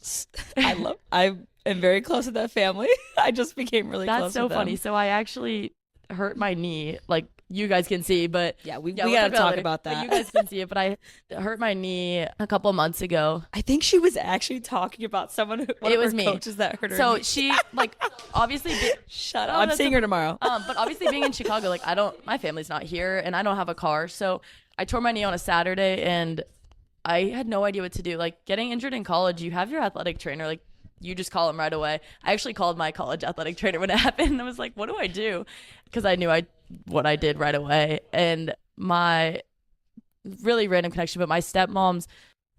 I am very close with that family. I just became really close with them.
That's so funny. So I actually hurt my knee, like you guys can see, but
we gotta talk about that.
But you guys can see it, but I hurt my knee a couple months ago.
I think she was actually talking about someone it was me. Coaches that hurt her
so
knee.
She like obviously
shut up. I'm seeing her tomorrow.
But obviously being in Chicago, like my family's not here and I don't have a car, so I tore my knee on a Saturday and I had no idea what to do. Like getting injured in college, you have your athletic trainer, like you just call him right away. I actually called my college athletic trainer when it happened. I was like, what do I do? Because I knew what I did right away. And my really random connection, but my stepmom's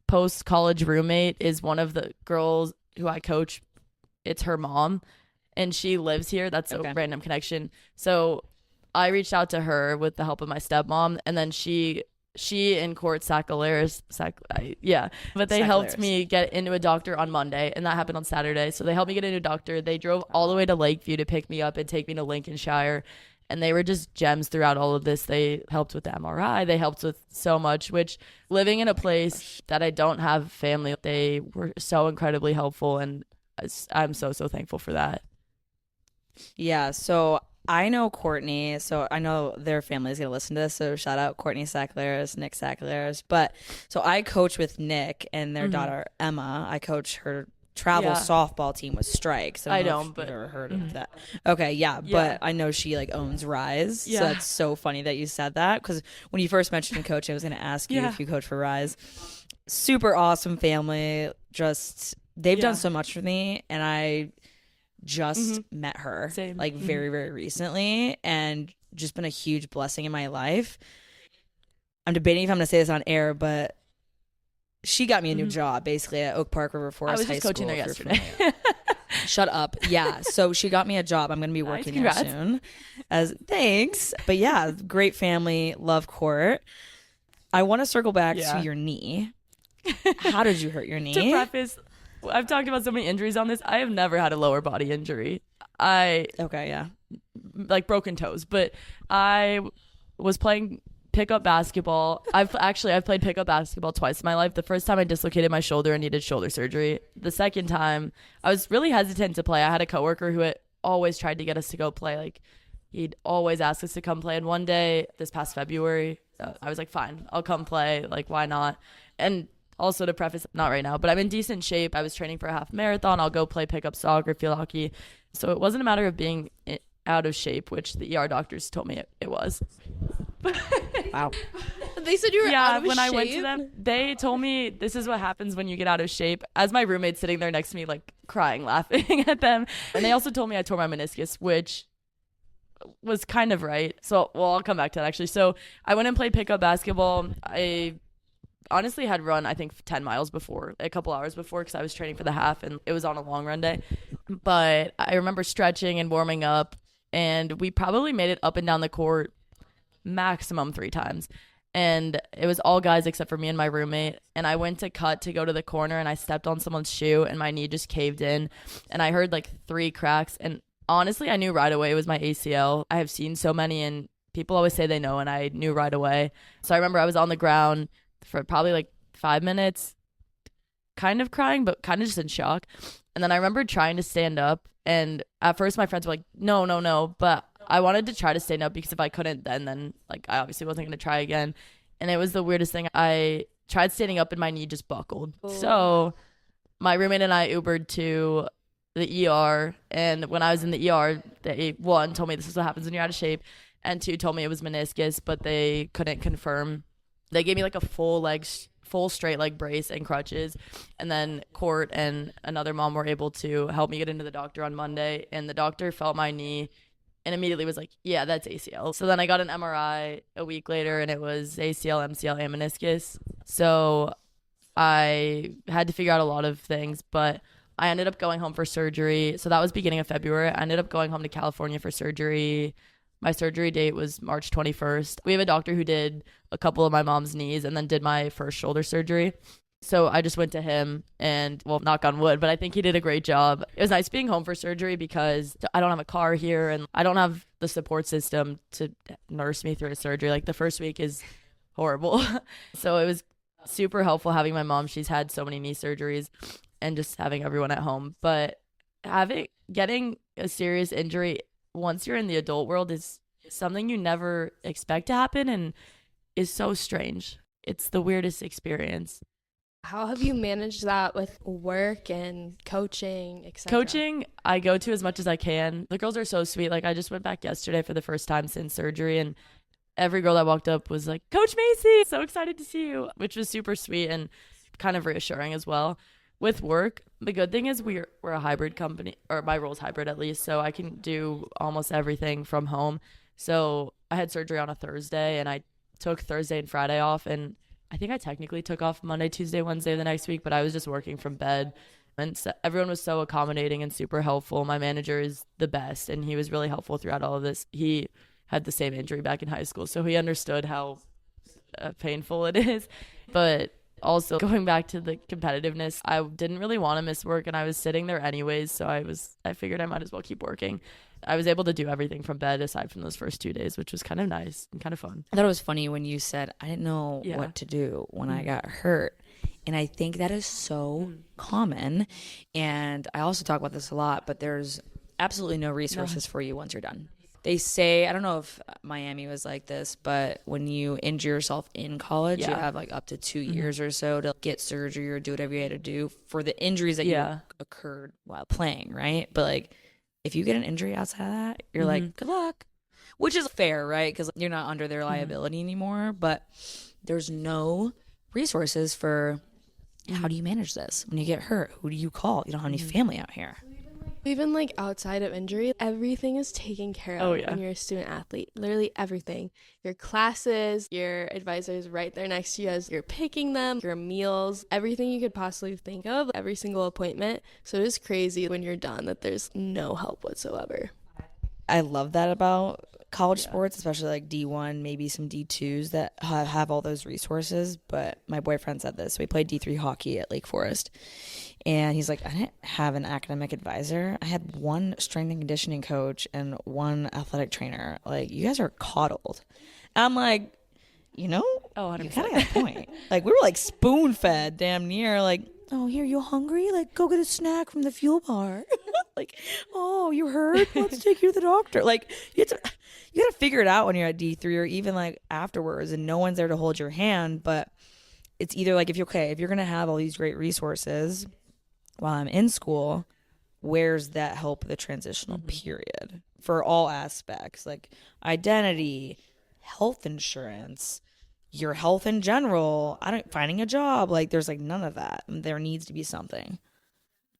post-college roommate is one of the girls who I coach. It's her mom, and she lives here. That's a random connection. So I reached out to her with the help of my stepmom, and then she and Court Sackler, but they helped me get into a doctor on Monday, and that happened on Saturday. So they helped me get into a doctor. They drove all the way to Lakeview to pick me up and take me to Lincolnshire, and they were just gems throughout all of this. They helped with the MRI. They helped with so much, which living in a place that I don't have family, they were so incredibly helpful, and I'm so thankful for that.
Yeah, so I know Courtney, so I know their family is going to listen to this, so shout out Courtney Sackler, Nick Sackler. But so I coach with Nick and their daughter Emma. I coach her travel softball team with Strike. So I don't know if you've ever heard of that. Okay, but I know she like owns Rise. So that's so funny that you said that, because when you first mentioned coaching, I was going to ask you if you coach for Rise. Super awesome family. Just they've done so much for me, and I just met her like very, very recently, and just been a huge blessing in my life. I'm debating if I'm gonna say this on air, but she got me a new job basically at Oak Park River Forest High School.
I was just coaching there yesterday.
Shut up. Yeah, so she got me a job. I'm gonna be working there soon. Thanks. But yeah, great family, love Court. I want to circle back to your knee. How did you hurt your knee?
To preface, I've talked about so many injuries on this. I have never had a lower body injury. Like broken toes, but I was playing pickup basketball. I've played pickup basketball twice in my life. The first time I dislocated my shoulder and needed shoulder surgery. The second time I was really hesitant to play. I had a coworker who had always tried to get us to go play. Like he'd always ask us to come play. And one day this past February, I was like, fine, I'll come play. Like, why not? And also to preface, not right now, but I'm in decent shape. I was training for a half marathon. I'll go play pickup soccer, field hockey. So it wasn't a matter of being out of shape, which the ER doctors told me it was.
Wow.
They said you were out of shape?
Yeah, when I went to them, they told me this is what happens when you get out of shape. As my roommate's sitting there next to me, like crying, laughing at them. And they also told me I tore my meniscus, which was kind of right. So, I'll come back to that actually. So I went and played pickup basketball. I honestly had run, I think, 10 miles before, a couple hours before, because I was training for the half and it was on a long run day. But I remember stretching and warming up, and we probably made it up and down the court maximum 3 times. And it was all guys except for me and my roommate. And I went to cut to go to the corner, and I stepped on someone's shoe and my knee just caved in. And I heard like 3 cracks. And honestly, I knew right away it was my ACL. I have seen so many, and people always say they know, and I knew right away. So I remember I was on the ground for probably like 5 minutes, kind of crying, but kind of just in shock. And then I remember trying to stand up, and at first my friends were like, no, but I wanted to try to stand up, because if I couldn't then like I obviously wasn't going to try again. And it was the weirdest thing. I tried standing up and my knee just buckled. So my roommate and I Ubered to the ER, and when I was in the ER, they one told me this is what happens when you're out of shape, and 2 told me it was meniscus, but they couldn't confirm. They gave me like a full straight leg brace and crutches. And then Court and another mom were able to help me get into the doctor on Monday. And the doctor felt my knee and immediately was like, yeah, that's ACL. So then I got an MRI a week later, and it was ACL, MCL, and meniscus. So I had to figure out a lot of things, but I ended up going home for surgery. So that was beginning of February. I ended up going home to California for surgery My surgery date was March 21st. We have a doctor who did a couple of my mom's knees and then did my first shoulder surgery. So I just went to him and, well, knock on wood, but I think he did a great job. It was nice being home for surgery because I don't have a car here and I don't have the support system to nurse me through a surgery. Like the first week is horrible. So it was super helpful having my mom. She's had so many knee surgeries and just having everyone at home. But getting a serious injury once you're in the adult world is something you never expect to happen and is so strange. It's the weirdest experience.
How have you managed that with work and coaching, etc.?
Coaching, I go to as much as I can. The girls are so sweet. Like, I just went back yesterday for the first time since surgery, and every girl that walked up was like, Coach Macy, so excited to see you, which was super sweet and kind of reassuring as well. With work, the good thing is we're a hybrid company, or my role's hybrid at least, so I can do almost everything from home. So I had surgery on a Thursday, and I took Thursday and Friday off, and I think I technically took off Monday, Tuesday, Wednesday the next week, but I was just working from bed. And so everyone was so accommodating and super helpful. My manager is the best, and he was really helpful throughout all of this. He had the same injury back in high school, so he understood how painful it is. But also going back to the competitiveness, I didn't really want to miss work, and I was sitting there anyways, so I figured I might as well keep working. I was able to do everything from bed aside from those first 2 days, which was kind of nice and kind of fun.
I thought it was funny when you said, I didn't know what to do when I got hurt. And I think that is so common. And I also talk about this a lot, but there's absolutely no resources for you once you're done. They say, I don't know if Miami was like this, but when you injure yourself in college, you have like up to 2 years or so to get surgery or do whatever you had to do for the injuries that you occurred while playing, right? But like, if you get an injury outside of that, you're like, good luck, which is fair, right? Because you're not under their liability anymore. But there's no resources for how do you manage this when you get hurt? Who do you call? You don't have any family out here.
Even like outside of injury, everything is taken care of when you're a student athlete. Literally everything. Your classes, your advisors right there next to you as you're picking them, your meals, everything you could possibly think of, every single appointment. So it is crazy when you're done that there's no help whatsoever.
I love that about college sports, especially like D1, maybe some D2s that have all those resources. But my boyfriend said this. We played D3 hockey at Lake Forest. And he's like, I didn't have an academic advisor. I had one strength and conditioning coach and one athletic trainer. Like, you guys are coddled. And I'm like, you know, you kind of got a point. Like, we were like spoon fed damn near. Like, oh, here, you hungry? Like, go get a snack from the fuel bar. Like, oh, you hurt? Let's take you to the doctor. Like, you got to figure it out when you're at D3 or even like afterwards, and no one's there to hold your hand. But it's either like, if you're going to have all these great resources while I'm in school, where's that help the transitional period for all aspects, like identity, health insurance, your health in general, finding a job, like there's like none of that. There needs to be something.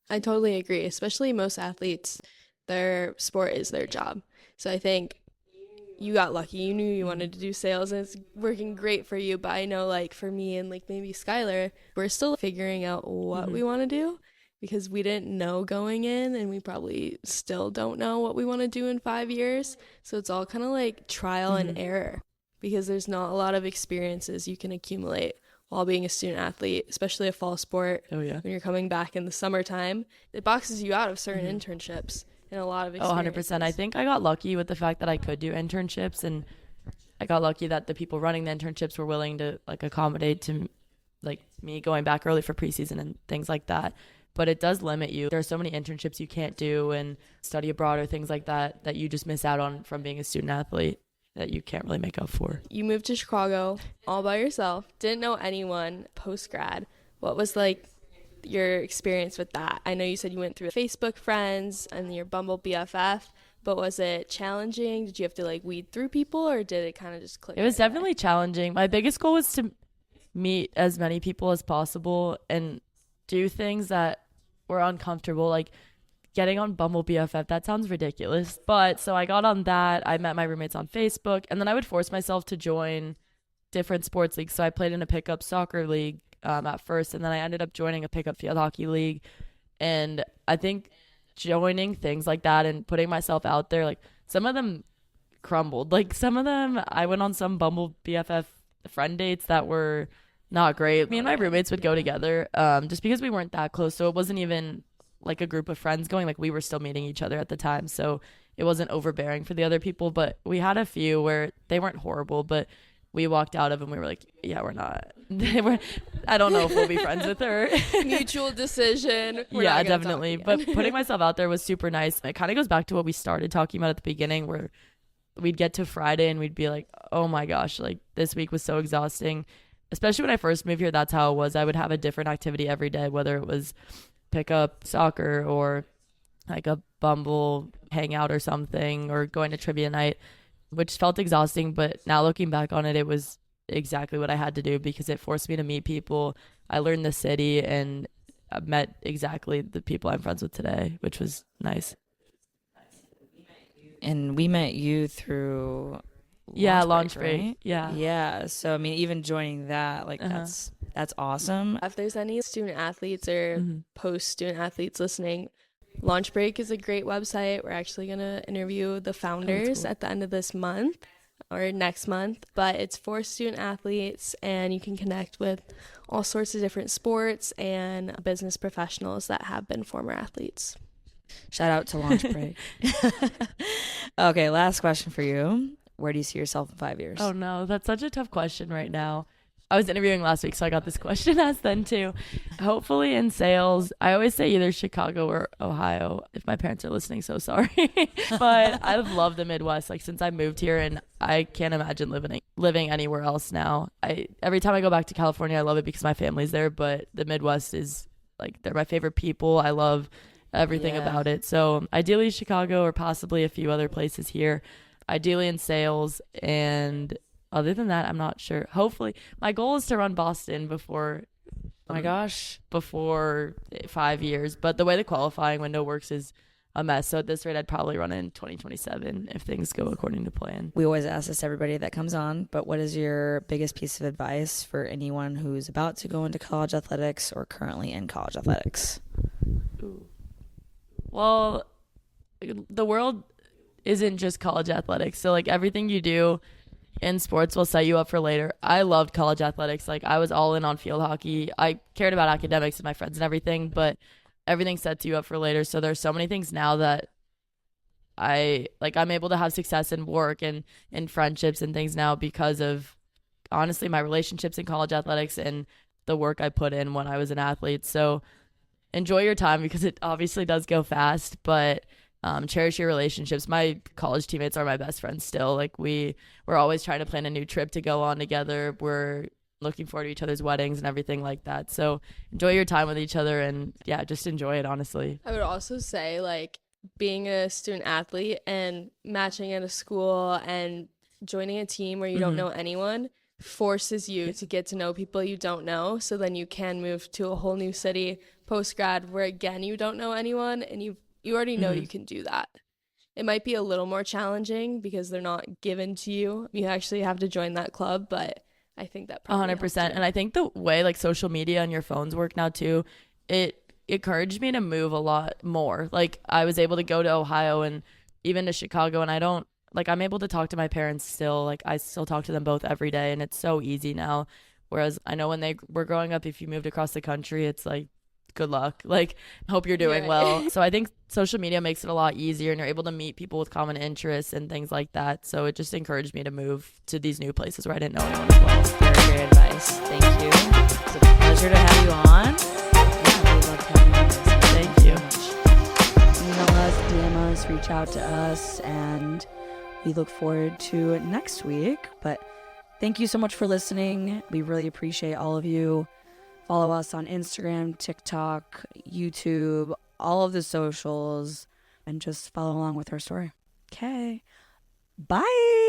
I totally agree, especially most athletes, their sport is their job. So I think you got lucky. You knew you wanted to do sales and it's working great for you. But I know like for me and like maybe Skylar, we're still figuring out what we want to do, because we didn't know going in, and we probably still don't know what we want to do in 5 years. So it's all kind of like trial and error, because there's not a lot of experiences you can accumulate while being a student athlete, especially a fall sport. When you're coming back in the summertime, it boxes you out of certain internships and a lot of experiences.
100%. I think I got lucky with the fact that I could do internships, and I got lucky that the people running the internships were willing to like accommodate to like me going back early for preseason and things like that. But it does limit you. There are so many internships you can't do and study abroad or things like that that you just miss out on from being a student athlete that you can't really make up for.
You moved to Chicago all by yourself, didn't know anyone post-grad. What was like your experience with that? I know you said you went through Facebook friends and your Bumble BFF, but was it challenging? Did you have to like weed through people, or did it kind of just click?
It was definitely challenging. My biggest goal was to meet as many people as possible and do things that were uncomfortable, like getting on Bumble BFF. That sounds ridiculous, but so I got on that. I met my roommates on Facebook, and then I would force myself to join different sports leagues. So I played in a pickup soccer league at first, and then I ended up joining a pickup field hockey league. And I think joining things like that and putting myself out there, like some of them crumbled. Like some of them, I went on some Bumble BFF friend dates that were not great. Me and my roommates would go together just because we weren't that close. So it wasn't even like a group of friends going, like we were still meeting each other at the time. So it wasn't overbearing for the other people. But we had a few where they weren't horrible, but we walked out of and we were like, yeah, we're not. I don't know if we'll be friends with her.
Mutual decision.
Yeah, definitely. But putting myself out there was super nice. It kind of goes back to what we started talking about at the beginning, where we'd get to Friday and we'd be like, oh my gosh, like this week was so exhausting. Especially when I first moved here, that's how it was. I would have a different activity every day, whether it was pick up soccer or like a Bumble hangout or something, or going to trivia night, which felt exhausting. But now looking back on it, it was exactly what I had to do because it forced me to meet people. I learned the city and I met exactly the people I'm friends with today, which was nice.
And we met you through
launch break,
right?
Yeah.
So I mean, even joining that, like that's awesome.
If there's any student athletes or post-student athletes listening, Launch Break is a great website. We're actually going to interview the founders at the end of this month or next month, but it's for student athletes, and you can connect with all sorts of different sports and business professionals that have been former athletes.
Shout out to Launch Break. Okay, last question for you. Where do you see yourself in 5 years?
Oh no, that's such a tough question right now. I was interviewing last week, so I got this question asked then too. Hopefully in sales. I always say either Chicago or Ohio. If my parents are listening, so sorry. But I've loved the Midwest, like since I moved here, and I can't imagine living anywhere else now. Every time I go back to California, I love it because my family's there, but the Midwest is like, they're my favorite people. I love everything about it. So ideally Chicago or possibly a few other places here. Ideally in sales, and other than that, I'm not sure. Hopefully, my goal is to run Boston before 5 years. But the way the qualifying window works is a mess. So at this rate, I'd probably run in 2027 if things go according to plan.
We always ask this to everybody that comes on, but what is your biggest piece of advice for anyone who's about to go into college athletics or currently in college athletics?
Ooh. Well, the world isn't just college athletics. So like everything you do in sports will set you up for later. I loved college athletics. Like I was all in on field hockey. I cared about academics and my friends and everything, but everything sets you up for later. So there's so many things now that I'm able to have success in work and in friendships and things now because of honestly my relationships in college athletics and the work I put in when I was an athlete. So enjoy your time because it obviously does go fast, but cherish your relationships. My college teammates are my best friends still. Like we're always trying to plan a new trip to go on together. We're looking forward to each other's weddings and everything like that. So enjoy your time with each other and just enjoy it, honestly.
I would also say like being a student athlete and matching at a school and joining a team where you don't know anyone forces you to get to know people you don't know. So then you can move to a whole new city post-grad where again you don't know anyone and you already know you can do that. It might be a little more challenging because they're not given to you. You actually have to join that club, but I think that probably
100%. And I think the way like social media and your phones work now too, it encouraged me to move a lot more. Like I was able to go to Ohio and even to Chicago, and I'm able to talk to my parents still. Like I still talk to them both every day, and it's so easy now. Whereas I know when they were growing up, if you moved across the country, it's like, good luck. Like, hope you're doing well. So I think social media makes it a lot easier and you're able to meet people with common interests and things like that. So it just encouraged me to move to these new places where I didn't know anyone as well.
Very great advice. Thank you. It's a pleasure to have you on. Yeah, we loved having you.
Thank you.
Email us, DM us, reach out to us, and we look forward to next week. But thank you so much for listening. We really appreciate all of you. Follow us on Instagram, TikTok, YouTube, all of the socials, and just follow along with our story. Okay. Bye.